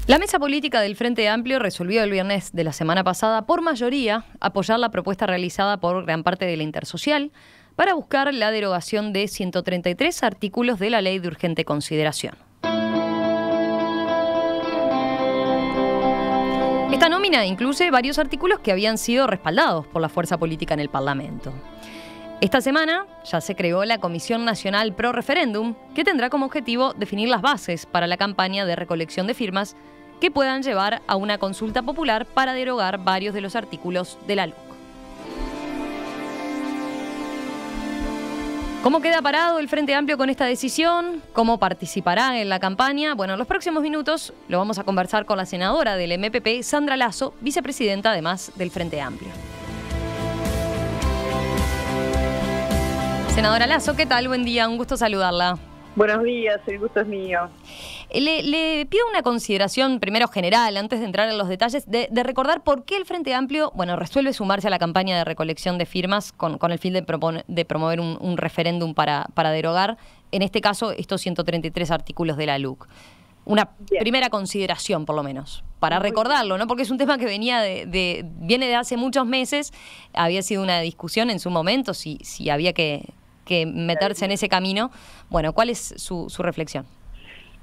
La mesa política del Frente Amplio resolvió el viernes de la semana pasada por mayoría apoyar la propuesta realizada por gran parte de la Intersocial para buscar la derogación de 133 artículos de la Ley de Urgente Consideración. Esta nómina incluye varios artículos que habían sido respaldados por la fuerza política en el Parlamento. Esta semana ya se creó la Comisión Nacional Pro Referéndum, que tendrá como objetivo definir las bases para la campaña de recolección de firmas que puedan llevar a una consulta popular para derogar varios de los artículos de la LUC. ¿Cómo queda parado el Frente Amplio con esta decisión? ¿Cómo participará en la campaña? Bueno, en los próximos minutos lo vamos a conversar con la senadora del MPP, Sandra Lasso, vicepresidenta además del Frente Amplio. Senadora Lasso, ¿qué tal? Buen día, un gusto saludarla. Buenos días, el gusto es mío. Le pido una consideración primero general, antes de entrar en los detalles, de recordar por qué el Frente Amplio resuelve sumarse a la campaña de recolección de firmas con el fin de promover un referéndum para derogar, en este caso, estos 133 artículos de la LUC. Una primera consideración, por lo menos, para recordarlo, ¿no? Porque es un tema que viene de hace muchos meses, había sido una discusión en su momento, si había que meterse en ese camino. Bueno, ¿cuál es su reflexión?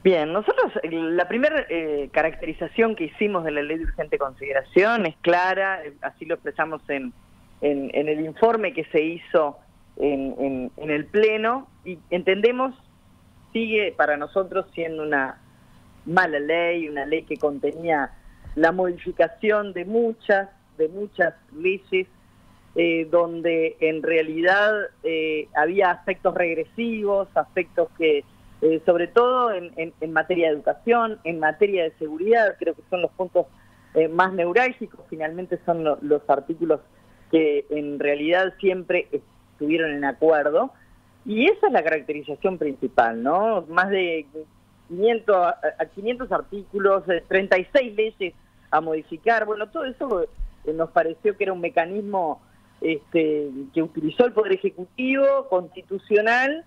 Bien, nosotros la primera caracterización que hicimos de la Ley de Urgente Consideración es clara, así lo expresamos en el informe que se hizo en el Pleno, y entendemos, sigue para nosotros siendo una mala ley, una ley que contenía la modificación de muchas leyes, donde en realidad había aspectos regresivos, aspectos que, sobre todo en materia de educación, en materia de seguridad, creo que son los puntos más neurálgicos, finalmente son los artículos que en realidad siempre estuvieron en acuerdo, y esa es la caracterización principal, ¿no? Más de 500 artículos, 36 leyes a modificar, bueno, todo eso nos pareció que era un mecanismo que utilizó el Poder Ejecutivo constitucional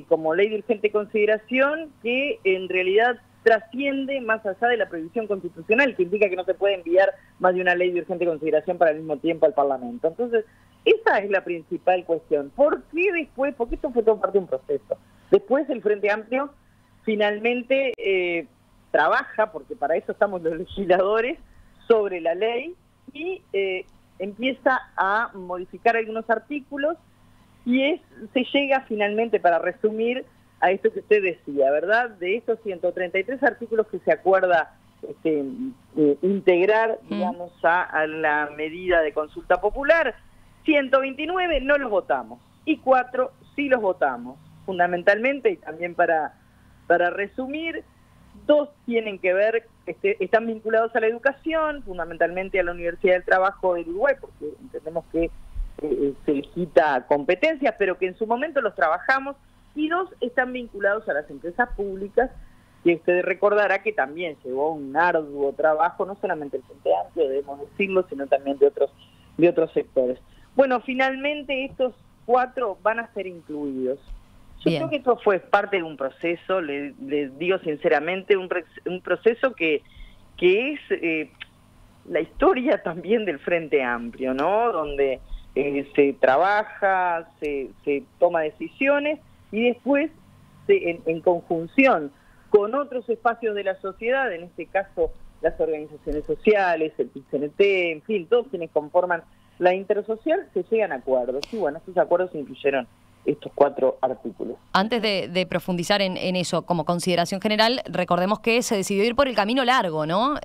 como ley de urgente consideración, que en realidad trasciende más allá de la prohibición constitucional, que indica que no se puede enviar más de una ley de urgente consideración para el mismo tiempo al Parlamento. Entonces, esa es la principal cuestión. ¿Por qué después? Porque esto fue todo parte de un proceso. Después el Frente Amplio finalmente trabaja, porque para eso estamos los legisladores, sobre la ley, y empieza a modificar algunos artículos, y se llega finalmente, para resumir, a esto que usted decía, ¿verdad? De estos 133 artículos que se acuerda integrar, digamos, a la medida de consulta popular, 129 no los votamos, y 4 sí los votamos. Fundamentalmente, y también para resumir, 2 tienen que ver, están vinculados a la educación, fundamentalmente a la Universidad del Trabajo del Uruguay, porque entendemos que se licita competencias, pero que en su momento los trabajamos, y 2 están vinculados a las empresas públicas, que usted recordará que también llevó un arduo trabajo, no solamente el Frente Amplio, debemos decirlo, sino también de otros sectores. Bueno, finalmente estos 4 van a ser incluidos. Yo creo que esto fue parte de un proceso, les digo sinceramente, un proceso que es la historia también del Frente Amplio, ¿no? Donde se trabaja, se toma decisiones, y después en conjunción con otros espacios de la sociedad, en este caso las organizaciones sociales, el PIT-CNT, en fin, todos quienes conforman la Intersocial, se llegan a acuerdos. Y bueno, esos acuerdos incluyeron estos 4 artículos. Antes de profundizar en eso, como consideración general, recordemos que se decidió ir por el camino largo, ¿no?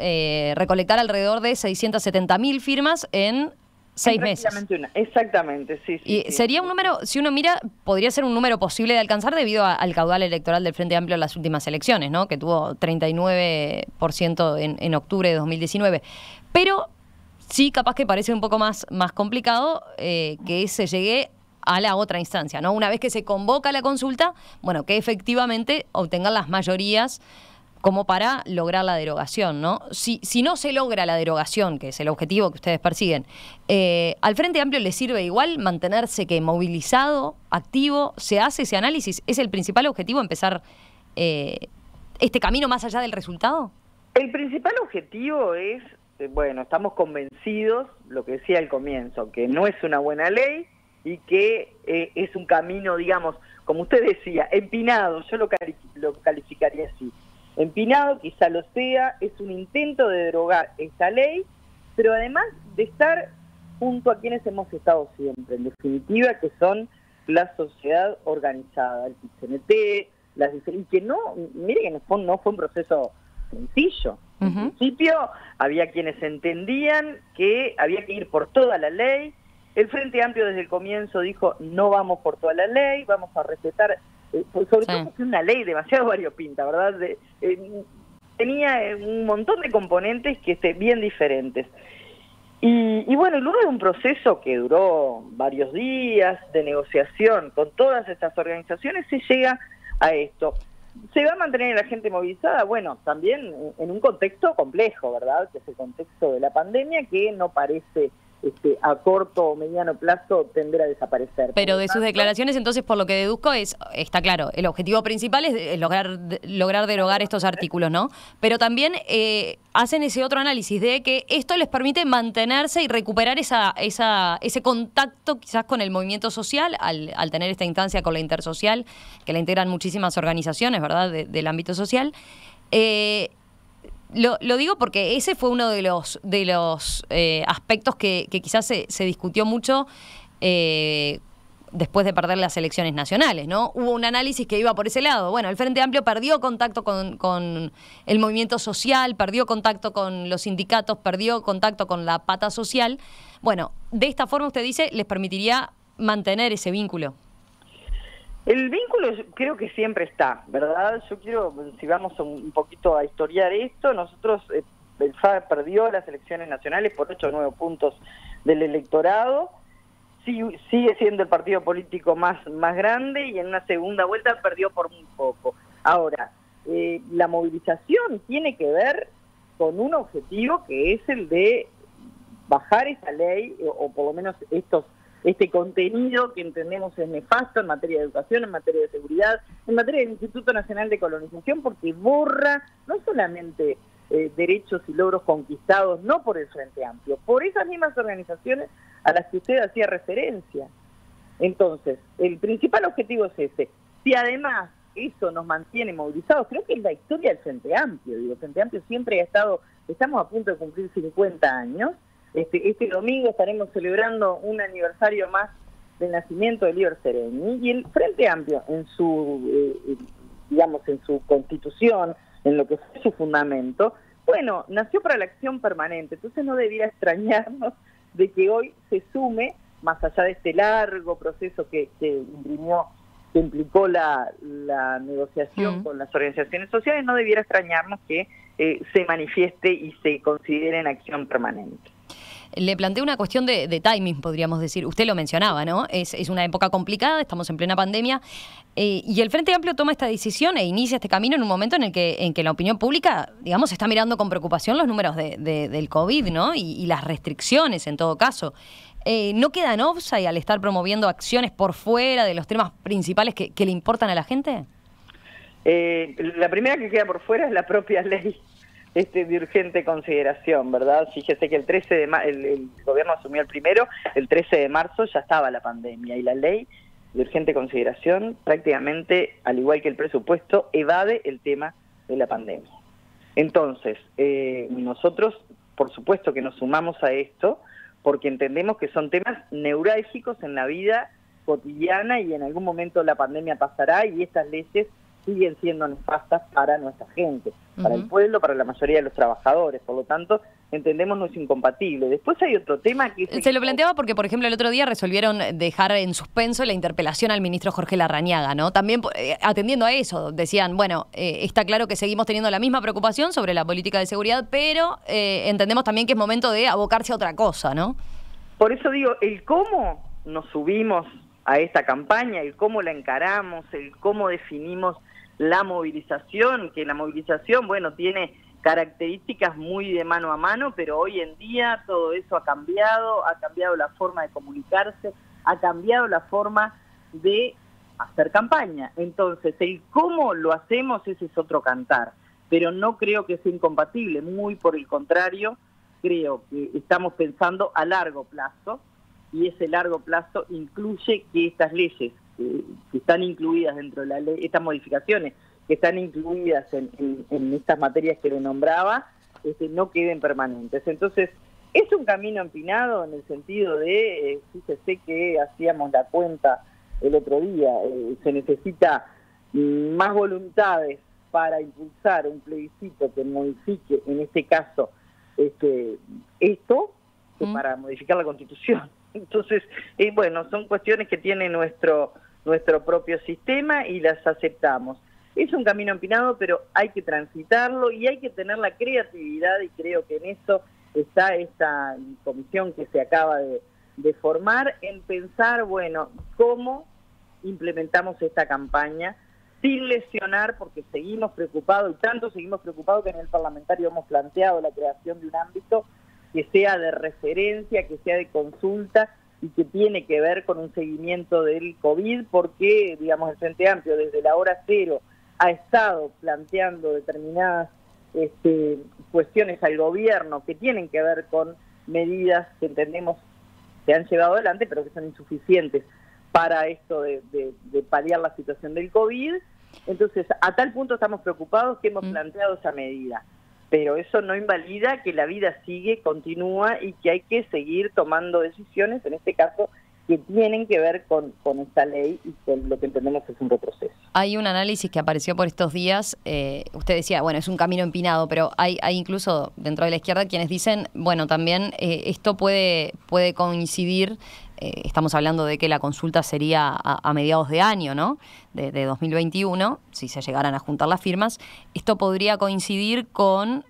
Recolectar alrededor de 670.000 firmas en 6 meses. Exactamente, sí. Y sería un número, si uno mira, podría ser un número posible de alcanzar debido al caudal electoral del Frente Amplio en las últimas elecciones, ¿no? Que tuvo 39% en octubre de 2019. Pero sí, capaz que parece un poco más complicado que se llegue a la otra instancia, ¿no? Una vez que se convoca la consulta, bueno, que efectivamente obtengan las mayorías como para lograr la derogación, ¿no? Si no se logra la derogación, que es el objetivo que ustedes persiguen, ¿al Frente Amplio le sirve igual mantenerse movilizado, activo? ¿Se hace ese análisis? ¿Es el principal objetivo empezar este camino más allá del resultado? El principal objetivo es, bueno, estamos convencidos, lo que decía al comienzo, que no es una buena ley y que es un camino, digamos, como usted decía, empinado, yo lo calificaría así. Empinado, quizá lo sea, es un intento de derogar esa ley, pero además de estar junto a quienes hemos estado siempre, en definitiva, que son la sociedad organizada, el PIT-CNT, y que no, mire que no fue un proceso sencillo. En principio había quienes entendían que había que ir por toda la ley. El Frente Amplio desde el comienzo dijo, no vamos por toda la ley, vamos a respetar, sobre todo porque una ley demasiado variopinta, ¿verdad? Tenía un montón de componentes que bien diferentes. Y bueno, luego de un proceso que duró varios días de negociación con todas estas organizaciones, se llega a esto. ¿Se va a mantener la gente movilizada? Bueno, también en un contexto complejo, ¿verdad? Que es el contexto de la pandemia, que no parece a corto o mediano plazo tender a desaparecer. Pero de sus declaraciones, entonces, por lo que deduzco, está claro, el objetivo principal es lograr derogar estos artículos, ¿no? Pero también hacen ese otro análisis de que esto les permite mantenerse y recuperar ese contacto quizás con el movimiento social al tener esta instancia con la intersocial, que la integran muchísimas organizaciones, ¿verdad?, del ámbito social. Lo digo porque ese fue uno de los aspectos que quizás se discutió mucho después de perder las elecciones nacionales, ¿no? Hubo un análisis que iba por ese lado. Bueno, el Frente Amplio perdió contacto con el movimiento social, perdió contacto con los sindicatos, perdió contacto con la pata social. Bueno, de esta forma usted dice, les permitiría mantener ese vínculo. El vínculo creo que siempre está, ¿verdad? Yo quiero, si vamos un poquito a historiar esto, nosotros, el FA perdió las elecciones nacionales por 8 o 9 puntos del electorado, sigue siendo el partido político más grande y en una segunda vuelta perdió por muy poco. Ahora, la movilización tiene que ver con un objetivo que es el de bajar esa ley, o por lo menos este contenido que entendemos es nefasto en materia de educación, en materia de seguridad, en materia del Instituto Nacional de Colonización, porque borra no solamente derechos y logros conquistados, no por el Frente Amplio, por esas mismas organizaciones a las que usted hacía referencia. Entonces, el principal objetivo es ese. Si además eso nos mantiene movilizados, creo que es la historia del Frente Amplio. Digo, el Frente Amplio siempre ha estado, estamos a punto de cumplir 50 años, Este domingo estaremos celebrando un aniversario más del nacimiento de Líber Seregni, y el Frente Amplio en su constitución, en lo que fue su fundamento, bueno, nació para la acción permanente, entonces no debiera extrañarnos de que hoy se sume, más allá de este largo proceso que implicó la negociación con las organizaciones sociales, no debiera extrañarnos que se manifieste y se considere en acción permanente. Le planteo una cuestión de timing, podríamos decir. Usted lo mencionaba, ¿no? Es una época complicada, estamos en plena pandemia, y el Frente Amplio toma esta decisión e inicia este camino en un momento en que la opinión pública, digamos, está mirando con preocupación los números del COVID, ¿no? Y las restricciones, en todo caso. ¿No queda en offside al estar promoviendo acciones por fuera de los temas principales que le importan a la gente? La primera que queda por fuera es la propia ley de urgente consideración, ¿verdad? Fíjese que el 13 de el gobierno asumió el primero, el 13 de marzo ya estaba la pandemia, y la ley de urgente consideración prácticamente, al igual que el presupuesto, evade el tema de la pandemia. Entonces, nosotros, por supuesto que nos sumamos a esto, porque entendemos que son temas neurálgicos en la vida cotidiana, y en algún momento la pandemia pasará y estas leyes siguen siendo nefastas para nuestra gente, para el pueblo, para la mayoría de los trabajadores. Por lo tanto, entendemos no es incompatible. Después hay otro tema que... Se lo planteaba porque, por ejemplo, el otro día resolvieron dejar en suspenso la interpelación al ministro Jorge Larrañaga, ¿no? También atendiendo a eso, decían, bueno, está claro que seguimos teniendo la misma preocupación sobre la política de seguridad, pero entendemos también que es momento de abocarse a otra cosa, ¿no? Por eso digo, el cómo nos subimos a esta campaña, el cómo la encaramos, el cómo definimos la movilización, que la movilización, bueno, tiene características muy de mano a mano, pero hoy en día todo eso ha cambiado la forma de comunicarse, ha cambiado la forma de hacer campaña. Entonces, el cómo lo hacemos, ese es otro cantar. pero no creo que sea incompatible, muy por el contrario, creo que estamos pensando a largo plazo, y ese largo plazo incluye que estas leyes que están incluidas dentro de la ley, estas modificaciones que están incluidas en estas materias que le nombraba, no queden permanentes. Entonces, es un camino empinado en el sentido de, fíjese que hacíamos la cuenta el otro día, se necesita más voluntades para impulsar un plebiscito que modifique, en este caso, esto, que para modificar la Constitución. Entonces, bueno, son cuestiones que tiene nuestro propio sistema y las aceptamos. Es un camino empinado, pero hay que transitarlo y hay que tener la creatividad, y creo que en eso está esta comisión que se acaba de formar, en pensar, bueno, cómo implementamos esta campaña sin lesionar, porque seguimos preocupados, y tanto seguimos preocupados que en el parlamentario hemos planteado la creación de un ámbito que sea de referencia, que sea de consulta y que tiene que ver con un seguimiento del COVID, porque, digamos, el Frente Amplio desde la hora cero ha estado planteando determinadas cuestiones al gobierno que tienen que ver con medidas que entendemos se han llevado adelante, pero que son insuficientes para esto de paliar la situación del COVID. Entonces, a tal punto estamos preocupados que hemos planteado esa medida. Pero eso no invalida que la vida sigue, continúa, y que hay que seguir tomando decisiones, en este caso, que tienen que ver con esta ley y con lo que entendemos que es un retroceso. Hay un análisis que apareció por estos días, usted decía, bueno, es un camino empinado, pero hay incluso dentro de la izquierda quienes dicen, bueno, también esto puede coincidir, estamos hablando de que la consulta sería a mediados de año, ¿no? De 2021, si se llegaran a juntar las firmas, esto podría coincidir con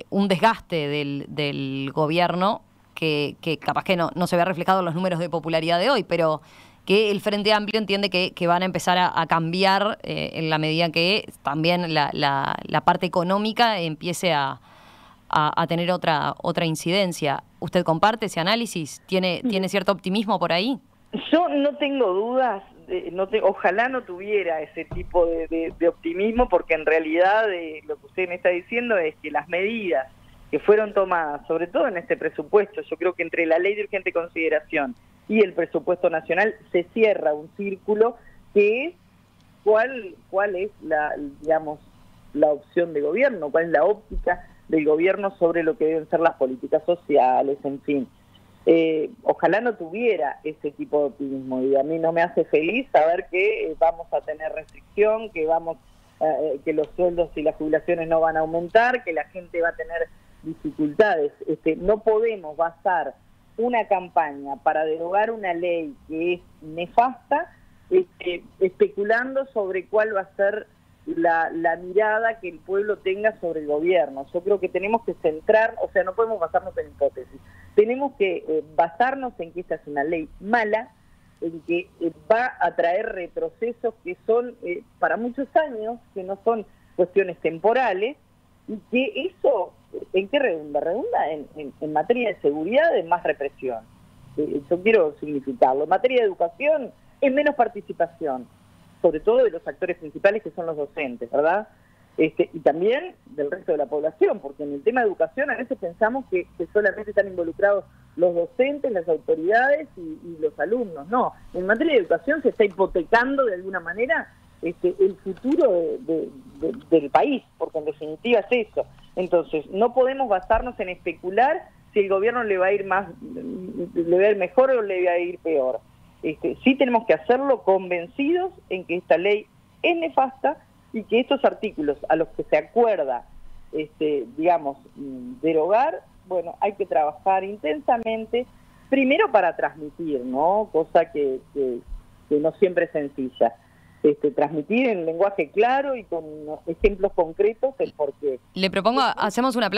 un desgaste del gobierno que capaz que no se ve reflejado en los números de popularidad de hoy, pero que el Frente Amplio entiende que van a empezar a cambiar en la medida que también la parte económica empiece a tener otra incidencia. ¿Usted comparte ese análisis? ¿Tiene cierto optimismo por ahí? Yo no tengo dudas, ojalá no tuviera ese tipo de optimismo, porque en realidad lo que usted me está diciendo es que las medidas que fueron tomadas, sobre todo en este presupuesto, yo creo que entre la ley de urgente consideración y el presupuesto nacional se cierra un círculo que es cuál es la opción de gobierno, cuál es la óptica del gobierno sobre lo que deben ser las políticas sociales, en fin. Ojalá no tuviera ese tipo de optimismo, y a mí no me hace feliz saber que vamos a tener restricción, que los sueldos y las jubilaciones no van a aumentar, que la gente va a tener dificultades. No podemos basar una campaña para derogar una ley que es nefasta, especulando sobre cuál va a ser la mirada que el pueblo tenga sobre el gobierno. Yo creo que tenemos que centrar, o sea, no podemos basarnos en hipótesis, tenemos que basarnos en que esta es una ley mala, en que va a traer retrocesos que son para muchos años, que no son cuestiones temporales, y que eso, ¿en qué redunda? Redunda en materia de seguridad, en más represión. Yo quiero significarlo. En materia de educación, en menos participación, sobre todo de los actores principales, que son los docentes, ¿verdad? Y también del resto de la población, porque en el tema de educación a veces pensamos que solamente están involucrados los docentes, las autoridades y los alumnos. No, en materia de educación se está hipotecando de alguna manera el futuro del país, porque en definitiva es eso. Entonces, no podemos basarnos en especular si el gobierno le va a ir mejor o le va a ir peor. Sí tenemos que hacerlo convencidos en que esta ley es nefasta y que estos artículos a los que se acuerda, derogar, bueno, hay que trabajar intensamente, primero para transmitir, ¿no? Cosa que no siempre es sencilla. Transmitir en lenguaje claro y con ejemplos concretos el porqué. Le propongo, hacemos una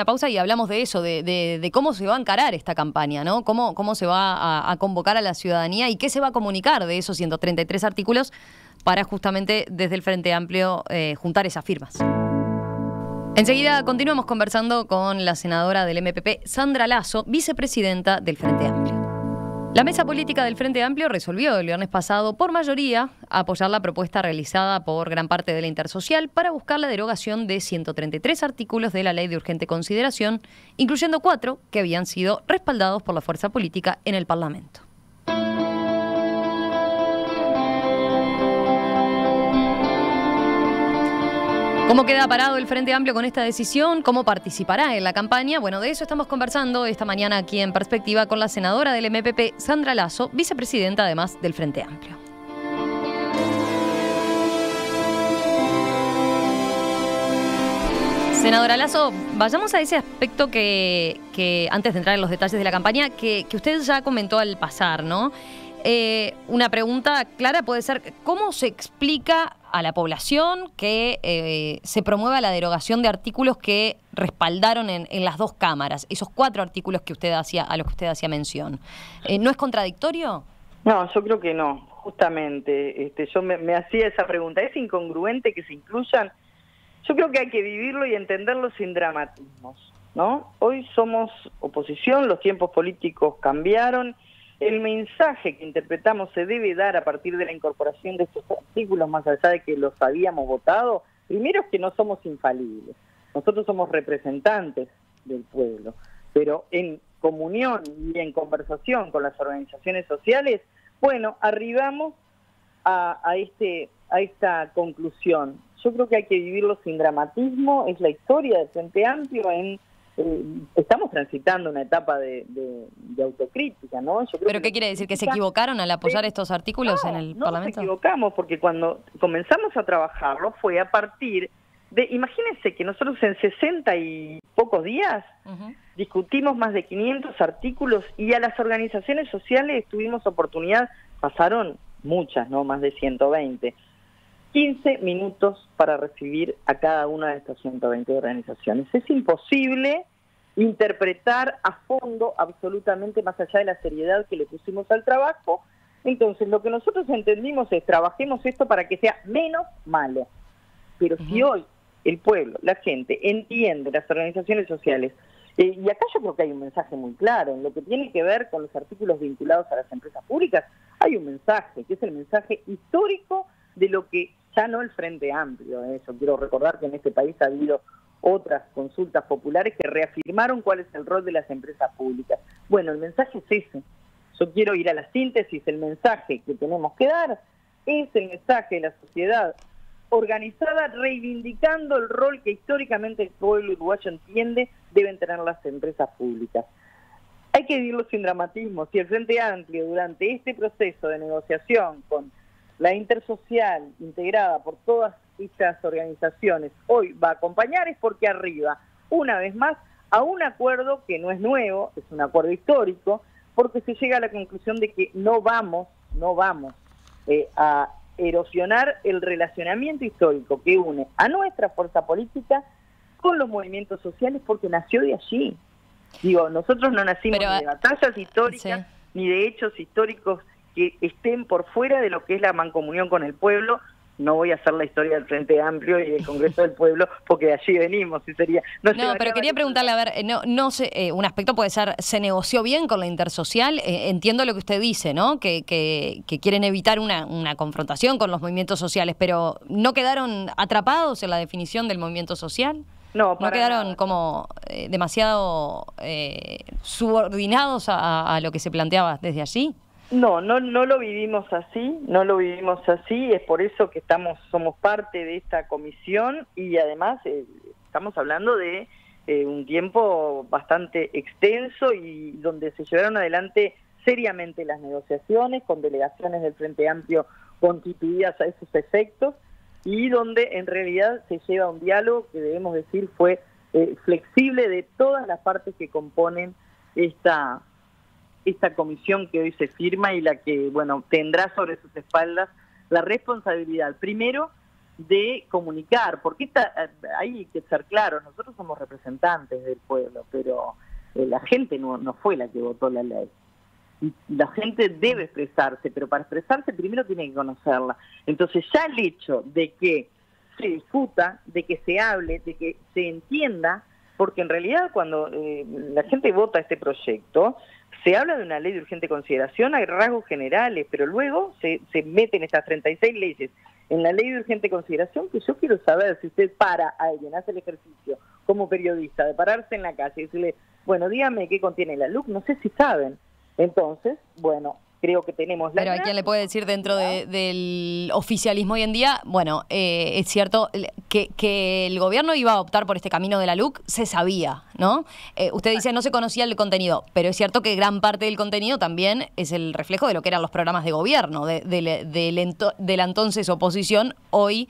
pausa y hablamos de eso, de cómo se va a encarar esta campaña, ¿no? Cómo se va a convocar a la ciudadanía y qué se va a comunicar de esos 133 artículos para justamente desde el Frente Amplio juntar esas firmas. Enseguida continuamos conversando con la senadora del MPP, Sandra Lasso, vicepresidenta del Frente Amplio. La mesa política del Frente Amplio resolvió el viernes pasado por mayoría apoyar la propuesta realizada por gran parte de la Intersocial para buscar la derogación de 133 artículos de la Ley de Urgente Consideración, incluyendo 4 que habían sido respaldados por la fuerza política en el Parlamento. ¿Cómo queda parado el Frente Amplio con esta decisión? ¿Cómo participará en la campaña? Bueno, de eso estamos conversando esta mañana aquí en Perspectiva con la senadora del MPP, Sandra Lasso, vicepresidenta además del Frente Amplio. Senadora Lasso, vayamos a ese aspecto que antes de entrar en los detalles de la campaña, que usted ya comentó al pasar, ¿no? Una pregunta clara puede ser, ¿cómo se explica a la población que se promueva la derogación de artículos que respaldaron en las dos cámaras, esos 4 artículos que usted a los que usted hacía mención? ¿No es contradictorio? No, yo creo que no, justamente. Yo me hacía esa pregunta, ¿es incongruente que se incluyan? Yo creo que hay que vivirlo y entenderlo sin dramatismos, ¿no? Hoy somos oposición, los tiempos políticos cambiaron. El mensaje que interpretamos se debe dar a partir de la incorporación de estos artículos, más allá de que los habíamos votado. Primero es que no somos infalibles, nosotros somos representantes del pueblo, pero en comunión y en conversación con las organizaciones sociales, bueno, arribamos a esta conclusión. Yo creo que hay que vivirlo sin dramatismo, es la historia del Frente Amplio estamos transitando una etapa de autocrítica, ¿no? Yo creo ¿Pero qué quiere decir? ¿Que se equivocaron al apoyar estos artículos en el Parlamento? No, nos equivocamos, porque cuando comenzamos a trabajarlo fue a partir de, imagínense que nosotros en 60 y pocos días discutimos más de 500 artículos y a las organizaciones sociales tuvimos oportunidad, pasaron muchas, ¿no? Más de 120. 15 minutos para recibir a cada una de estas 120 organizaciones. Es imposible interpretar a fondo absolutamente más allá de la seriedad que le pusimos al trabajo. Entonces, lo que nosotros entendimos es, trabajemos esto para que sea menos malo. Pero si hoy el pueblo, la gente, entiende, las organizaciones sociales, y acá yo creo que hay un mensaje muy claro, en lo que tiene que ver con los artículos vinculados a las empresas públicas, hay un mensaje, que es el mensaje histórico de lo que ya no el Frente Amplio. Yo quiero recordar que en este país ha habido otras consultas populares que reafirmaron cuál es el rol de las empresas públicas. Bueno, el mensaje es ese. Yo quiero ir a la síntesis. El mensaje que tenemos que dar es el mensaje de la sociedad organizada reivindicando el rol que históricamente el pueblo uruguayo entiende deben tener las empresas públicas. Hay que vivirlo sin dramatismo. Si el Frente Amplio durante este proceso de negociación con la Intersocial, integrada por todas estas organizaciones, hoy va a acompañar, es porque arriba, una vez más, a un acuerdo que no es nuevo, es un acuerdo histórico, porque se llega a la conclusión de que no vamos a erosionar el relacionamiento histórico que une a nuestra fuerza política con los movimientos sociales, porque nació de allí. Digo, nosotros no nacimos ni de batallas históricas, ni de hechos históricos que estén por fuera de lo que es la mancomunión con el pueblo. No voy a hacer la historia del Frente Amplio y del Congreso del Pueblo, porque de allí venimos, y sería... No, pero quería preguntarle, a ver, no sé, un aspecto puede ser, ¿se negoció bien con la Intersocial? Entiendo lo que usted dice, ¿no? Que quieren evitar una confrontación con los movimientos sociales, pero ¿no quedaron atrapados en la definición del movimiento social? ¿No quedaron nada como demasiado subordinados a lo que se planteaba desde allí? No lo vivimos así, es por eso que somos parte de esta comisión y además estamos hablando de un tiempo bastante extenso y donde se llevaron adelante seriamente las negociaciones con delegaciones del Frente Amplio constituidas a esos efectos y donde en realidad se lleva un diálogo que debemos decir fue flexible de todas las partes que componen esta comisión que hoy se firma y la que, bueno, tendrá sobre sus espaldas la responsabilidad, primero, de comunicar, porque hay que ser claros, nosotros somos representantes del pueblo, pero la gente no fue la que votó la ley. Y la gente debe expresarse, pero para expresarse primero tiene que conocerla. Entonces ya el hecho de que se discuta, de que se hable, de que se entienda, porque en realidad cuando la gente vota este proyecto, se habla de una ley de urgente consideración a rasgos generales, pero luego se meten estas 36 leyes en la ley de urgente consideración, que yo quiero saber si usted para a alguien, hace el ejercicio como periodista, de pararse en la calle y decirle, bueno, dígame qué contiene la LUC, no sé si saben. Entonces, bueno, creo que tenemos la... Pero hay quien le puede decir dentro del oficialismo hoy en día, bueno, es cierto que el gobierno iba a optar por este camino de la LUC, se sabía, ¿no? Usted dice no se conocía el contenido, pero es cierto que gran parte del contenido también es el reflejo de lo que eran los programas de gobierno, de la entonces oposición, hoy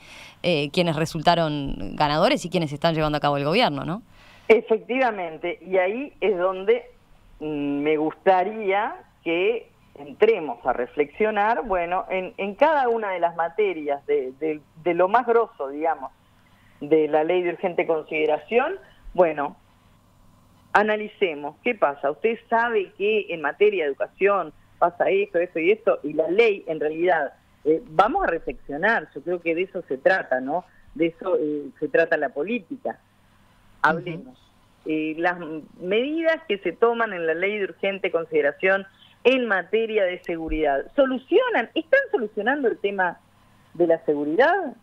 quienes resultaron ganadores y quienes están llevando a cabo el gobierno, ¿no? Efectivamente, y ahí es donde me gustaría que entremos a reflexionar, bueno, en cada una de las materias de lo más grosso, digamos, de la ley de urgente consideración, bueno, analicemos qué pasa. Usted sabe que en materia de educación pasa esto, esto y esto, y la ley en realidad, vamos a reflexionar, yo creo que de eso se trata, ¿no? De eso se trata la política. Hablemos. Las medidas que se toman en la ley de urgente consideración en materia de seguridad, ¿están solucionando el tema de la seguridad?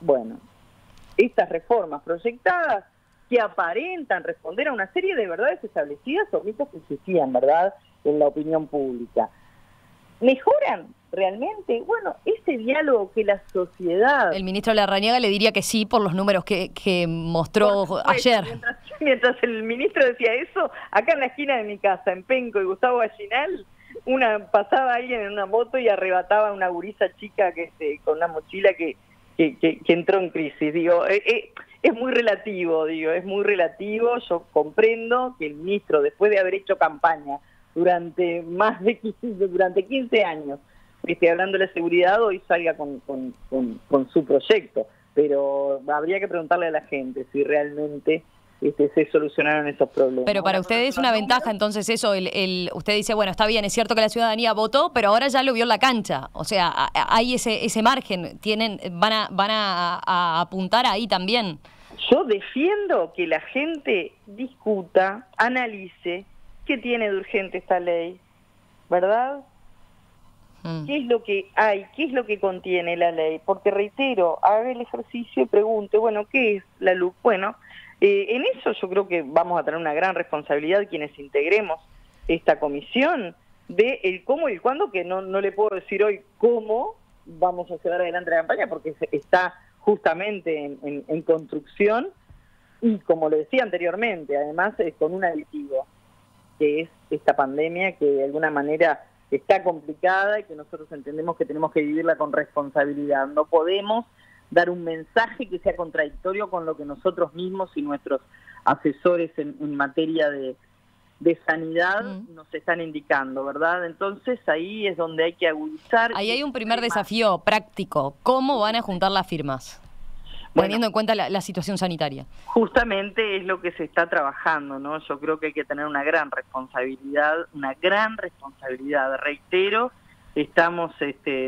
Bueno, estas reformas proyectadas que aparentan responder a una serie de verdades establecidas o mitos que existían, ¿verdad?, en la opinión pública. ¿Mejoran realmente? Bueno, ese diálogo que la sociedad... El ministro Larrañaga le diría que sí por los números que mostró ayer. Mientras el ministro decía eso, acá en la esquina de mi casa, en Penco y Gustavo Gallinal, pasaba alguien en una moto y arrebataba a una gurisa chica con una mochila que entró en crisis. Digo, es muy relativo, es muy relativo. Yo comprendo que el ministro, después de haber hecho campaña durante 15 años, hablando de la seguridad, hoy salga con su proyecto, pero habría que preguntarle a la gente si realmente se solucionaron esos problemas. Pero para usted es una ventaja entonces eso, usted dice, bueno, está bien, es cierto que la ciudadanía votó, pero ahora ya lo vio en la cancha, o sea, hay ese margen, van a apuntar ahí también. Yo defiendo que la gente discuta, analice qué tiene de urgente esta ley, ¿verdad? ¿Qué es lo que hay? ¿Qué es lo que contiene la ley? Porque reitero, haga el ejercicio y pregunte, bueno, ¿qué es la LUC? Bueno, en eso yo creo que vamos a tener una gran responsabilidad quienes integremos esta comisión de el cómo y el cuándo, que no le puedo decir hoy cómo vamos a llevar adelante la campaña, porque está justamente en construcción y, como le decía anteriormente, además con un aditivo, que es esta pandemia que de alguna manera está complicada y que nosotros entendemos que tenemos que vivirla con responsabilidad. No podemos dar un mensaje que sea contradictorio con lo que nosotros mismos y nuestros asesores en materia de sanidad nos están indicando, ¿verdad? Entonces ahí es donde hay que agudizar. Ahí hay un primer desafío práctico. ¿Cómo van a juntar las firmas? Teniendo en cuenta la situación sanitaria. Justamente es lo que se está trabajando, ¿no? Yo creo que hay que tener una gran responsabilidad, reitero, estamos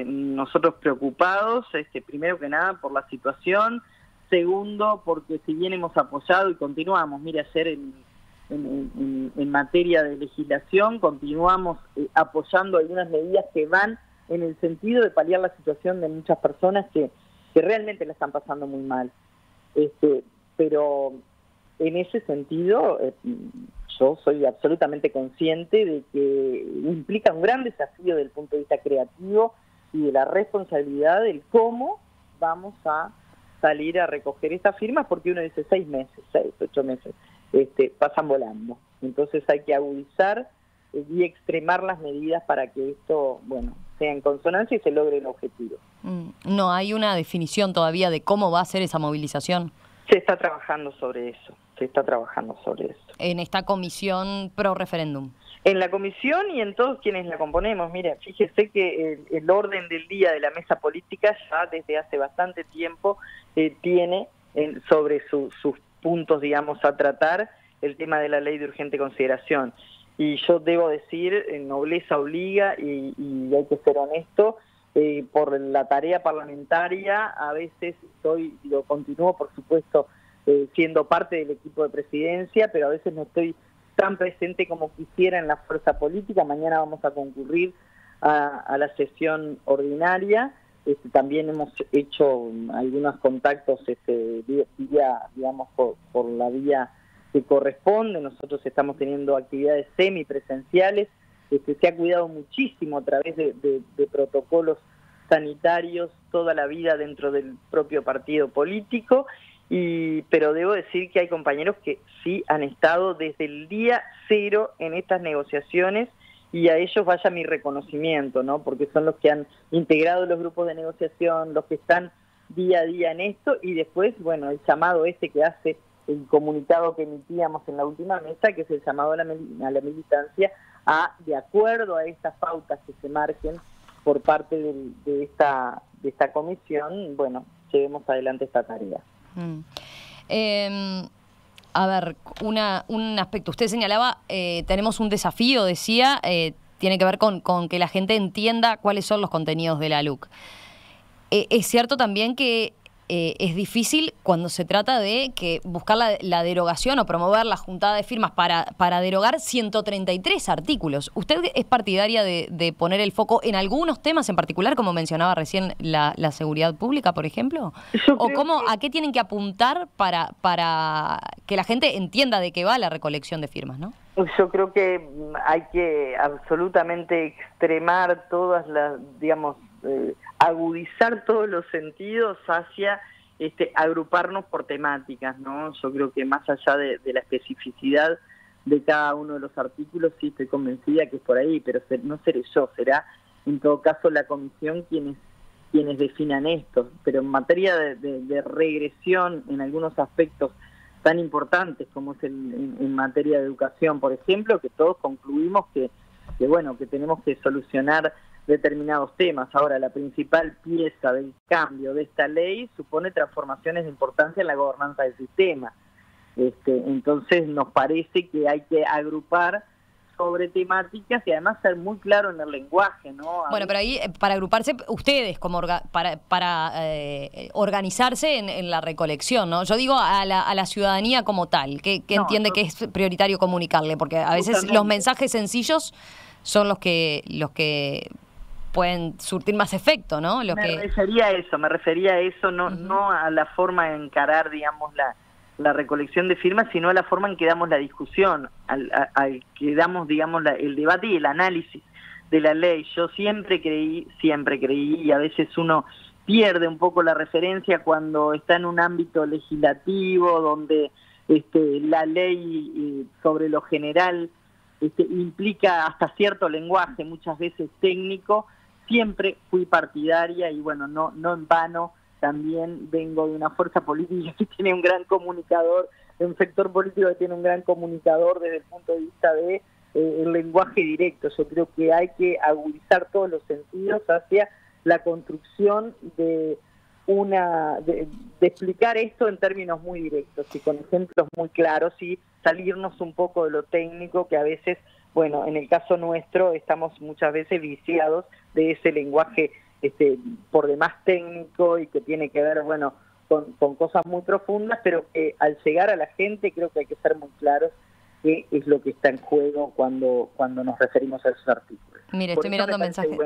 nosotros preocupados, primero que nada por la situación, segundo porque si bien hemos apoyado y continuamos, mire, ayer en materia de legislación continuamos apoyando algunas medidas que van en el sentido de paliar la situación de muchas personas que realmente la están pasando muy mal. Pero en ese sentido yo soy absolutamente consciente de que implica un gran desafío desde el punto de vista creativo y de la responsabilidad del cómo vamos a salir a recoger estas firmas, porque uno dice 6 meses, 8 meses, pasan volando. Entonces hay que agudizar y extremar las medidas para que esto, bueno, sea en consonancia y se logre el objetivo. ¿No hay una definición todavía de cómo va a ser esa movilización? Se está trabajando sobre eso, En esta comisión pro referéndum. En la comisión y en todos quienes la componemos. Mira, fíjese que el orden del día de la mesa política ya desde hace bastante tiempo tiene sobre sus puntos, digamos, a tratar el tema de la ley de urgente consideración. Y yo debo decir, nobleza obliga y hay que ser honesto, por la tarea parlamentaria, a veces continúo por supuesto siendo parte del equipo de presidencia, pero a veces no estoy tan presente como quisiera en la fuerza política. Mañana vamos a concurrir a la sesión ordinaria. También hemos hecho algunos contactos vía, digamos, por la vía que corresponde. Nosotros estamos teniendo actividades semipresenciales. Se ha cuidado muchísimo a través de protocolos sanitarios toda la vida dentro del propio partido político, pero debo decir que hay compañeros que sí han estado desde el día cero en estas negociaciones, y a ellos vaya mi reconocimiento, ¿no? Porque son los que han integrado los grupos de negociación, los que están día a día en esto, y después, bueno, el llamado que hace el comunicado que emitíamos en la última mesa, que es el llamado a la militancia, de acuerdo a estas pautas que se marquen por parte de esta comisión, bueno, llevemos adelante esta tarea. A ver, un aspecto. Usted señalaba, tenemos un desafío, decía, tiene que ver con que la gente entienda cuáles son los contenidos de la LUC. Es cierto también que es difícil cuando se trata de buscar la derogación o promover la juntada de firmas para derogar 133 artículos. ¿Usted es partidaria de poner el foco en algunos temas en particular, como mencionaba recién la seguridad pública, por ejemplo? ¿A qué tienen que apuntar para que la gente entienda de qué va la recolección de firmas, no? Yo creo que hay que absolutamente extremar todas las, digamos, agudizar todos los sentidos hacia agruparnos por temáticas, ¿no? Yo creo que más allá de la especificidad de cada uno de los artículos, sí estoy convencida que es por ahí, pero no seré yo, será en todo caso la comisión quienes definan esto. Pero en materia de regresión en algunos aspectos tan importantes como es en materia de educación, por ejemplo, que todos concluimos que tenemos que solucionar determinados temas. Ahora, la principal pieza del cambio de esta ley supone transformaciones de importancia en la gobernanza del sistema. Entonces, nos parece que hay que agrupar sobre temáticas y además ser muy claro en el lenguaje, ¿no? Bueno, pero ahí, para agruparse, ustedes, como para organizarse en la recolección, ¿no? Yo digo a la ciudadanía como tal, que entiende que es prioritario comunicarle, porque a veces los mensajes sencillos son los que pueden surtir más efecto, ¿no? Me refería a eso, no a la forma de encarar, digamos, la recolección de firmas, sino a la forma en que damos la discusión, al que damos, digamos, el debate y el análisis de la ley. Yo siempre creí, y a veces uno pierde un poco la referencia cuando está en un ámbito legislativo, donde la ley sobre lo general implica hasta cierto lenguaje, muchas veces técnico. Siempre fui partidaria y bueno, no en vano, también vengo de una fuerza política que tiene un gran comunicador, de un sector político que tiene un gran comunicador desde el punto de vista de el lenguaje directo. Yo creo que hay que agudizar todos los sentidos hacia la construcción de explicar esto en términos muy directos y con ejemplos muy claros, y salirnos un poco de lo técnico, que a veces, bueno, en el caso nuestro estamos muchas veces viciados de ese lenguaje por demás técnico y que tiene que ver, bueno, con cosas muy profundas, pero que al llegar a la gente creo que hay que ser muy claros qué es lo que está en juego cuando nos referimos a esos artículos. Mire, estoy mirando mensajes.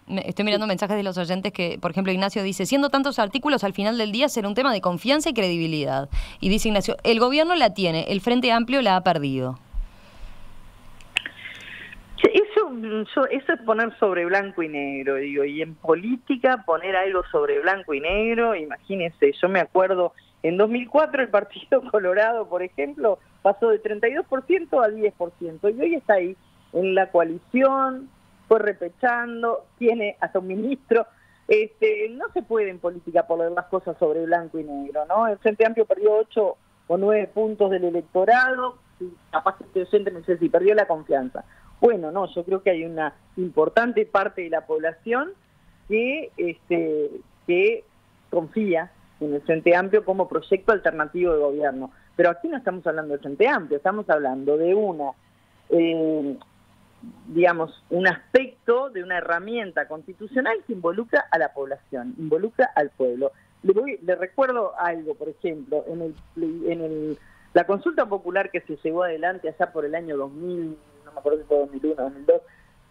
Estoy mirando mensajes de los oyentes que, por ejemplo, Ignacio dice, siendo tantos artículos, al final del día será un tema de confianza y credibilidad. Y dice Ignacio, el gobierno la tiene, el Frente Amplio la ha perdido. Eso es poner sobre blanco y negro, digo, y en política poner algo sobre blanco y negro, imagínense, yo me acuerdo, en 2004 el Partido Colorado, por ejemplo, pasó de 32% a 10%, y hoy está ahí, en la coalición, fue repechando, tiene hasta un ministro. No se puede en política poner las cosas sobre blanco y negro, ¿no? El Frente Amplio perdió 8 o 9 puntos del electorado, capaz que este oyente me dice si perdió la confianza. Bueno, no, yo creo que hay una importante parte de la población que confía en el Frente Amplio como proyecto alternativo de gobierno. Pero aquí no estamos hablando del Frente Amplio, estamos hablando de un aspecto de una herramienta constitucional que involucra a la población, involucra al pueblo. Le recuerdo algo, por ejemplo, en el La consulta popular que se llevó adelante allá por el año 2000, no me acuerdo si fue 2001, 2002,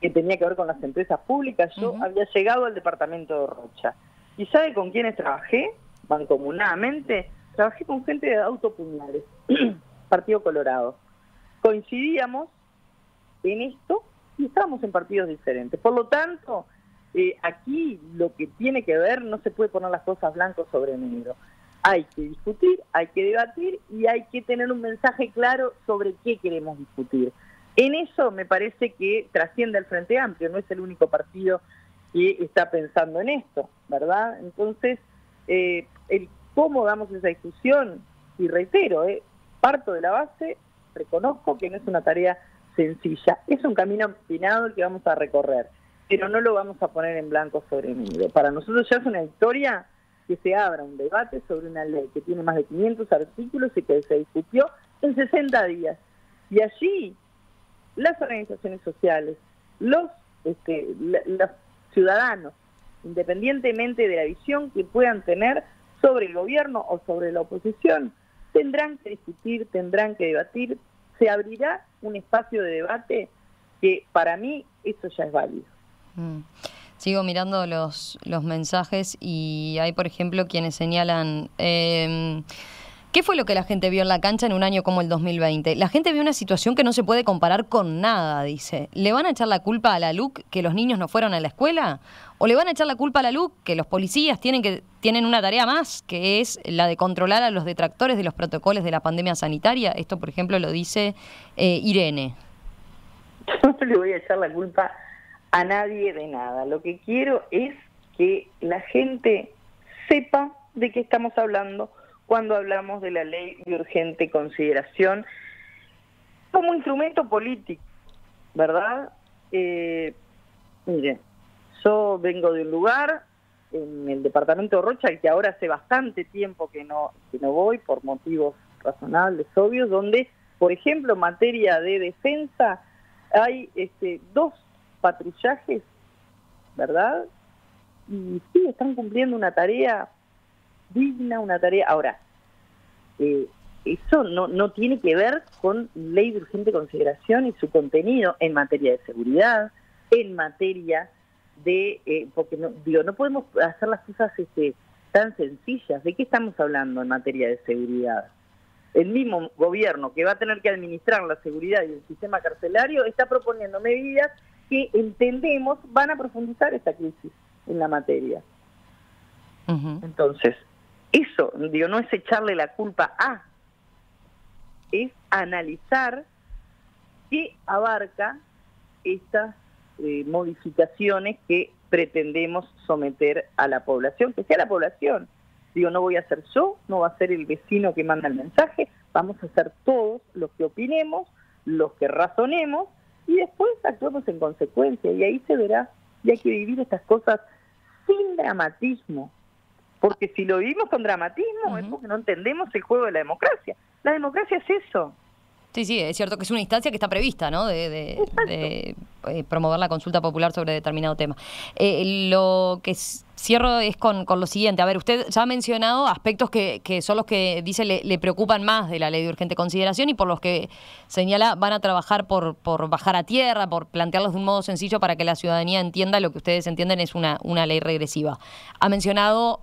que tenía que ver con las empresas públicas, yo había llegado al departamento de Rocha. ¿Y sabe con quiénes trabajé? Mancomunadamente, trabajé con gente de Autopuñales, Partido Colorado. Coincidíamos en esto y estábamos en partidos diferentes. Por lo tanto, aquí lo que tiene que ver, no se puede poner las cosas blancos sobre negro. Hay que discutir, hay que debatir y hay que tener un mensaje claro sobre qué queremos discutir. En eso me parece que trasciende el Frente Amplio, no es el único partido que está pensando en esto, ¿verdad? Entonces, el cómo damos esa discusión, y reitero, parto de la base, reconozco que no es una tarea sencilla, es un camino empinado el que vamos a recorrer, pero no lo vamos a poner en blanco sobre negro. Para nosotros ya es una victoria que se abra un debate sobre una ley que tiene más de 500 artículos y que se discutió en 60 días. Y allí las organizaciones sociales, los ciudadanos, independientemente de la visión que puedan tener sobre el gobierno o sobre la oposición, tendrán que discutir, tendrán que debatir, se abrirá un espacio de debate que para mí eso ya es válido. Sigo mirando los mensajes y hay, por ejemplo, quienes señalan... ¿Qué fue lo que la gente vio en la cancha en un año como el 2020? La gente vio una situación que no se puede comparar con nada, dice. ¿Le van a echar la culpa a la LUC que los niños no fueron a la escuela? ¿O le van a echar la culpa a la LUC que los policías tienen una tarea más, que es la de controlar a los detractores de los protocolos de la pandemia sanitaria? Esto, por ejemplo, lo dice Irene. Yo no le voy a echar la culpa a nadie de nada. Lo que quiero es que la gente sepa de qué estamos hablando cuando hablamos de la ley de urgente consideración como instrumento político, ¿verdad? Mire, yo vengo de un lugar, en el departamento de Rocha, que ahora hace bastante tiempo que no voy, por motivos razonables, obvios, donde, por ejemplo, en materia de defensa, hay 2 patrullajes, ¿verdad? Y sí, están cumpliendo una tarea digna, una tarea... Ahora, eso no tiene que ver con ley de urgente consideración y su contenido en materia de seguridad, en materia de... porque no podemos hacer las cosas tan sencillas. ¿De qué estamos hablando en materia de seguridad? El mismo gobierno que va a tener que administrar la seguridad y el sistema carcelario está proponiendo medidas que entendemos van a profundizar esta crisis en la materia. Entonces, eso, no es echarle la culpa a, es analizar qué abarca estas modificaciones que pretendemos someter a la población, que sea la población. No voy a ser yo, no va a ser el vecino que manda el mensaje, vamos a ser todos los que opinemos, los que razonemos, y después actuemos en consecuencia, y ahí se verá, y hay que vivir estas cosas sin dramatismo, porque si lo vivimos con dramatismo es porque no entendemos el juego de la democracia. La democracia es eso. Sí, es cierto que es una instancia que está prevista, ¿no? De promover la consulta popular sobre determinado tema. Lo que cierro es con lo siguiente. A ver, usted ya ha mencionado aspectos que son los que, dice, le preocupan más de la ley de urgente consideración y por los que señala van a trabajar por bajar a tierra, por plantearlos de un modo sencillo para que la ciudadanía entienda lo que ustedes entienden es una ley regresiva. Ha mencionado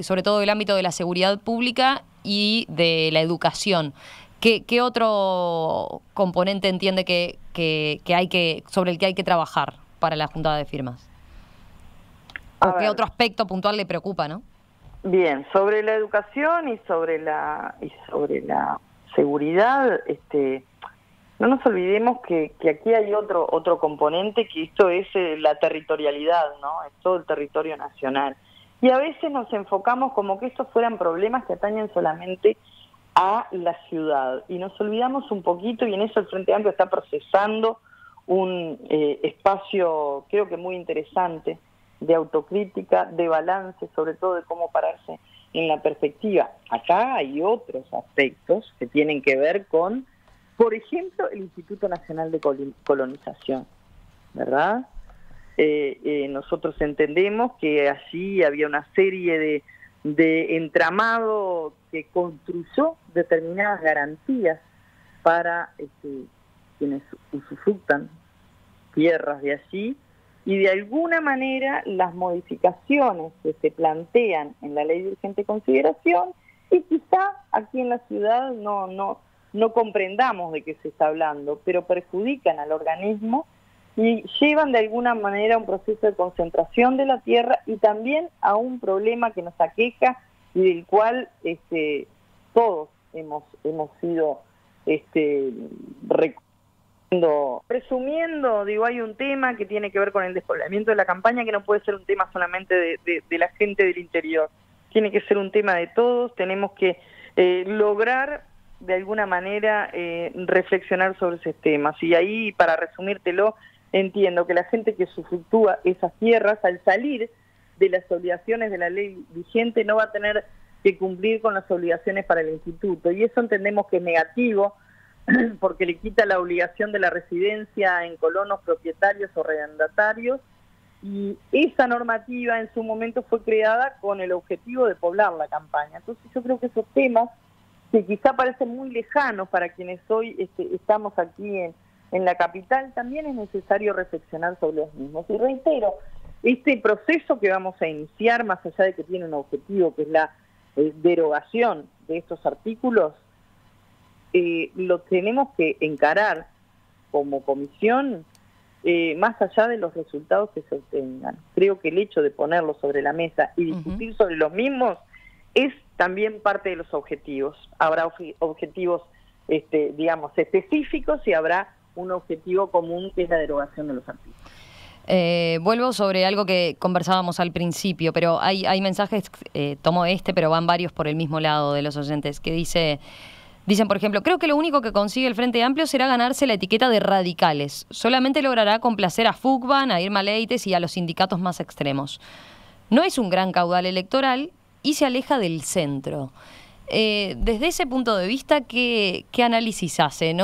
sobre todo el ámbito de la seguridad pública y de la educación. ¿Qué otro componente entiende sobre el que hay que trabajar para la juntada de firmas? ¿O qué otro aspecto puntual le preocupa, no? Bien, sobre la educación y sobre la seguridad, no nos olvidemos que aquí hay otro componente, que esto es la territorialidad, ¿no? Es todo el territorio nacional. Y a veces nos enfocamos como que estos fueran problemas que atañen solamente a la ciudad, y nos olvidamos un poquito, y en eso el Frente Amplio está procesando un espacio, creo que muy interesante, de autocrítica, de balance, sobre todo de cómo pararse en la perspectiva. Acá hay otros aspectos que tienen que ver con, por ejemplo, el Instituto Nacional de Colonización, ¿verdad? Nosotros entendemos que allí había una serie de entramado que construyó determinadas garantías para quienes usufructan tierras de allí, y de alguna manera las modificaciones que se plantean en la ley de urgente consideración, y quizá aquí en la ciudad no comprendamos de qué se está hablando, pero perjudican al organismo y llevan de alguna manera a un proceso de concentración de la tierra y también a un problema que nos aqueja y del cual todos hemos sido resumiendo, digo, hay un tema que tiene que ver con el despoblamiento de la campaña, que no puede ser un tema solamente de la gente del interior, tiene que ser un tema de todos. Tenemos que lograr de alguna manera reflexionar sobre esos temas, y ahí, para resumírtelo, entiendo que la gente que usufructúa esas tierras, al salir de las obligaciones de la ley vigente, no va a tener que cumplir con las obligaciones para el instituto, y eso entendemos que es negativo, porque le quita la obligación de la residencia en colonos propietarios o arrendatarios, y esa normativa en su momento fue creada con el objetivo de poblar la campaña. Entonces yo creo que esos temas, que quizá parecen muy lejanos para quienes hoy estamos aquí en la capital, también es necesario reflexionar sobre los mismos. Y reitero, este proceso que vamos a iniciar, más allá de que tiene un objetivo, que es la derogación de estos artículos, lo tenemos que encarar como comisión, más allá de los resultados que se obtengan. Creo que el hecho de ponerlos sobre la mesa y discutir sobre los mismos es también parte de los objetivos. Habrá objetivos, digamos, específicos, y habrá un objetivo común, que es la derogación de los artículos. Vuelvo sobre algo que conversábamos al principio, pero hay mensajes, tomo pero van varios por el mismo lado de los oyentes, que dicen, por ejemplo, creo que lo único que consigue el Frente Amplio será ganarse la etiqueta de radicales. Solamente logrará complacer a Fugban, a Irma Leites y a los sindicatos más extremos. No es un gran caudal electoral y se aleja del centro. Desde ese punto de vista, ¿qué análisis hace?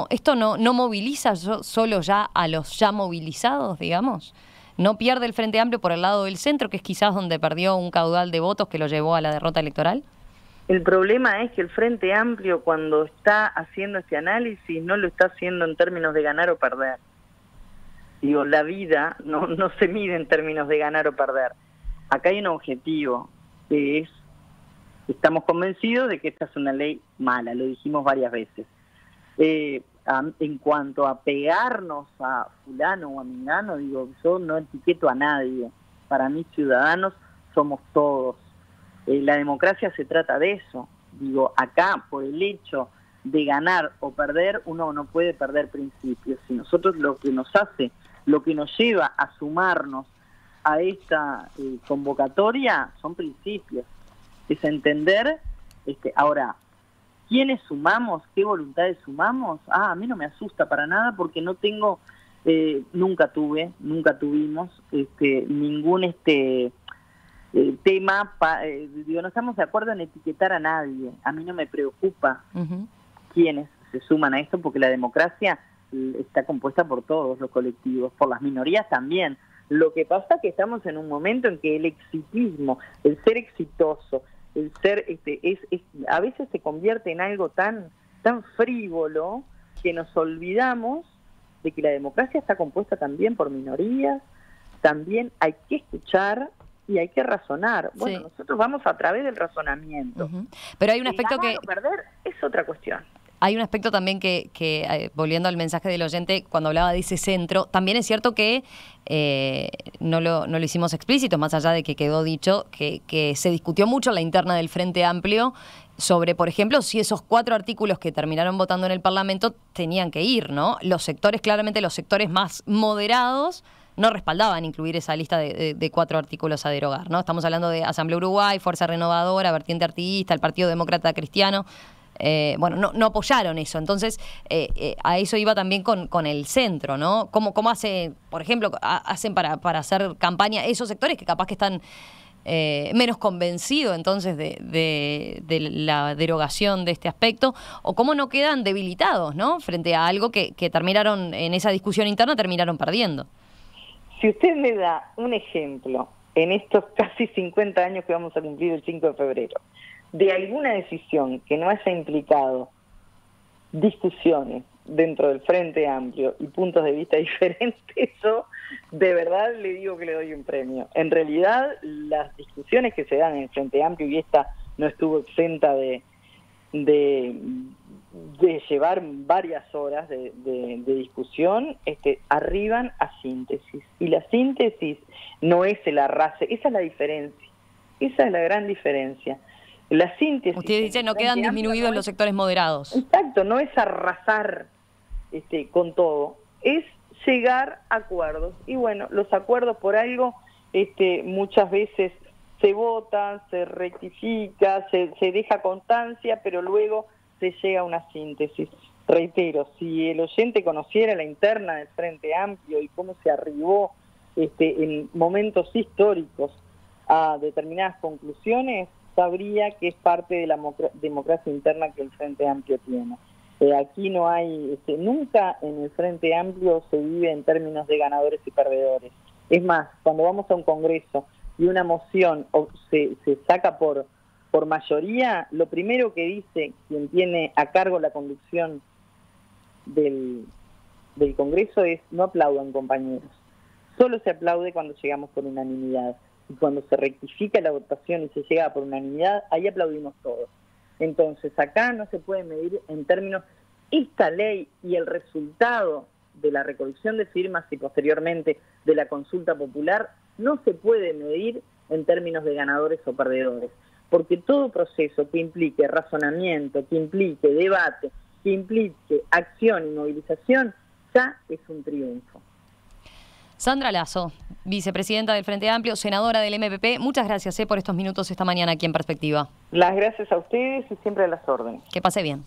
¿Esto no moviliza solo ya a los ya movilizados, digamos? ¿No pierde el Frente Amplio por el lado del centro, que es quizás donde perdió un caudal de votos que lo llevó a la derrota electoral? El problema es que el Frente Amplio, cuando está haciendo este análisis, no lo está haciendo en términos de ganar o perder. Digo, la vida no se mide en términos de ganar o perder. Acá hay un objetivo, que es: estamos convencidos de que esta es una ley mala, lo dijimos varias veces. En cuanto a pegarnos a fulano o a mengano, digo, yo no etiqueto a nadie. Para mí, ciudadanos somos todos. La democracia se trata de eso. Digo, acá, por el hecho de ganar o perder, uno no puede perder principios. Si nosotros lo que nos hace, lo que nos lleva a sumarnos a esta convocatoria, son principios. Es entender, ahora, ¿quiénes sumamos? ¿Qué voluntades sumamos? A mí no me asusta para nada, porque no tengo, nunca tuvimos ningún tema, digo, no estamos de acuerdo en etiquetar a nadie. A mí no me preocupa quiénes se suman a esto, porque la democracia está compuesta por todos los colectivos, por las minorías también. Lo que pasa es que estamos en un momento en que el exitismo, el ser exitoso, el ser a veces se convierte en algo tan frívolo, que nos olvidamos de que la democracia está compuesta también por minorías. También hay que escuchar y hay que razonar. Bueno, nosotros vamos a través del razonamiento. Pero hay un aspecto que... perder es otra cuestión. Hay un aspecto también que volviendo al mensaje del oyente, cuando hablaba de ese centro, también es cierto que no lo hicimos explícito, más allá de que quedó dicho, que se discutió mucho en la interna del Frente Amplio sobre, por ejemplo, si esos 4 artículos que terminaron votando en el Parlamento tenían que ir, ¿no? Claramente los sectores más moderados no respaldaban incluir esa lista de 4 artículos a derogar, ¿no? Estamos hablando de Asamblea Uruguay, Fuerza Renovadora, Vertiente Artiguista, el Partido Demócrata Cristiano. No apoyaron eso. Entonces, a eso iba también con el centro, ¿no? ¿Cómo hace, por ejemplo, hacen para hacer campaña esos sectores que capaz que están menos convencidos entonces de la derogación de este aspecto? ¿O cómo no quedan debilitados, ¿no? Frente a algo que terminaron, en esa discusión interna, terminaron perdiendo? Si usted me da un ejemplo en estos casi 50 años que vamos a cumplir el 5 de febrero, de alguna decisión que no haya implicado discusiones dentro del Frente Amplio y puntos de vista diferentes, yo de verdad le digo que le doy un premio. En realidad, las discusiones que se dan en el Frente Amplio, y esta no estuvo exenta de llevar varias horas de discusión, arriban a síntesis. Y la síntesis no es el arrase, esa es la diferencia. Esa es la gran diferencia. La síntesis... Usted dice no quedan disminuidos los sectores moderados. Exacto, no es arrasar con todo, es llegar a acuerdos. Y bueno, los acuerdos por algo muchas veces se votan, se rectifica, se deja constancia, pero luego se llega a una síntesis. Reitero, si el oyente conociera la interna del Frente Amplio y cómo se arribó en momentos históricos a determinadas conclusiones, sabría que es parte de la democracia interna que el Frente Amplio tiene. Aquí no hay, nunca en el Frente Amplio se vive en términos de ganadores y perdedores. Es más, cuando vamos a un congreso y una moción se saca por mayoría, lo primero que dice quien tiene a cargo la conducción del congreso es: no aplaudan, compañeros. Solo se aplaude cuando llegamos por unanimidad. Y cuando se rectifica la votación y se llega por unanimidad, ahí aplaudimos todos. Entonces, acá no se puede medir en términos, esta ley y el resultado de la recolección de firmas y posteriormente de la consulta popular, no se puede medir en términos de ganadores o perdedores, porque todo proceso que implique razonamiento, que implique debate, que implique acción y movilización, ya es un triunfo. Sandra Lasso, vicepresidenta del Frente Amplio, senadora del MPP, muchas gracias por estos minutos esta mañana aquí en Perspectiva. Las gracias a ustedes y siempre a las órdenes. Que pase bien.